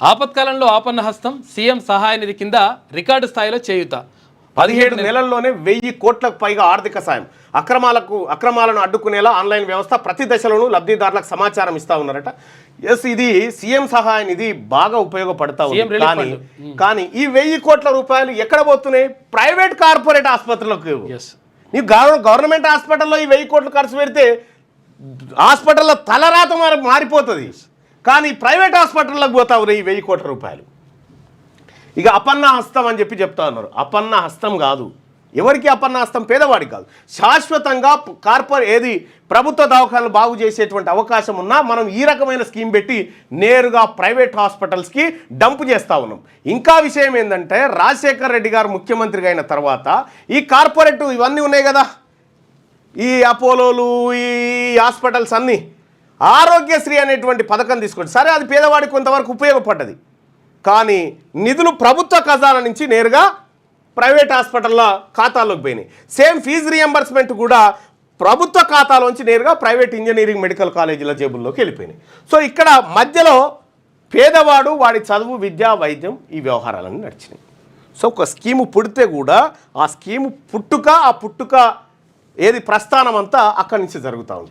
ఆపత్కాలంలో ఆపన్న హస్తం సీఎం సహాయ నిధి కింద రికార్డు స్థాయిలో చేయూత 17 నెలల్లోనే 1000 కోట్లకు పైగా ఆర్థిక సాయం అక్రమాలను అడ్డుకునేలా ఆన్లైన్ వ్యవస్థ ప్రతి దశలోనూ లబ్ధిదారులకు సమాచారం ఇస్తా ఉన్నారట. ఎస్, ఇది సీఎం సహాయ నిధి బాగా ఉపయోగపడతా ఉంది. కానీ ఈ 1000 కోట్ల రూపాయలు ఎక్కడ పోతున్నాయి? ప్రైవేట్ కార్పొరేట్ ఆసుపత్రులకు. నీ గవర్నమెంట్ హాస్పిటల్లో ఈ 1000 కోట్లు ఖర్చు పెడితే హాస్పిటల్లో తలరాత మారిపోతుంది. కానీ ప్రైవేట్ హాస్పిటల్లోకి పోతా ఉన్నాయి ఈ 1000 కోట్ల రూపాయలు. ఇక అపన్న హస్తం అని చెప్తా ఉన్నారు. అపన్న హస్తం కాదు. ఎవరికి అపన్న హస్తం? పేదవాడికి కాదు. శాశ్వతంగా ప్రభుత్వ దవాఖానాలు బాగు చేసేటువంటి అవకాశం ఉన్నా మనం ఈ రకమైన స్కీమ్ పెట్టి నేరుగా ప్రైవేట్ హాస్పిటల్స్కి డంప్ చేస్తూ ఉన్నాం. ఇంకా విషయం ఏంటంటే, రాజశేఖర్ రెడ్డి గారు ముఖ్యమంత్రిగా అయిన తర్వాత ఈ కార్పొరేట్ ఇవన్నీ ఉన్నాయి కదా, ఈ అపోలోలు, ఈ హాస్పిటల్స్ అన్నీ ఆరోగ్యశ్రీ అనేటువంటి పథకం తీసుకోండి. సరే, అది పేదవాడికి కొంతవరకు ఉపయోగపడ్డది. కానీ నిధులు ప్రభుత్వ ఖజానా నుంచి నేరుగా ప్రైవేట్ హాస్పిటల్ల ఖాతాలోకి పోయినాయి. సేమ్ ఫీజు రియంబర్స్మెంట్ కూడా ప్రభుత్వ ఖాతాలోంచి నేరుగా ప్రైవేట్ ఇంజనీరింగ్ మెడికల్ కాలేజీల జేబుల్లోకి వెళ్ళిపోయినాయి. సో ఇక్కడ మధ్యలో పేదవాడు, వాడి చదువు, విద్య, వైద్యం, ఈ వ్యవహారాలన్నీ నడిచినాయి. సో ఒక స్కీము పుడితే కూడా ఆ స్కీము పుట్టుక ప్రస్థానం అంతా అక్కడి నుంచి జరుగుతూ ఉంది.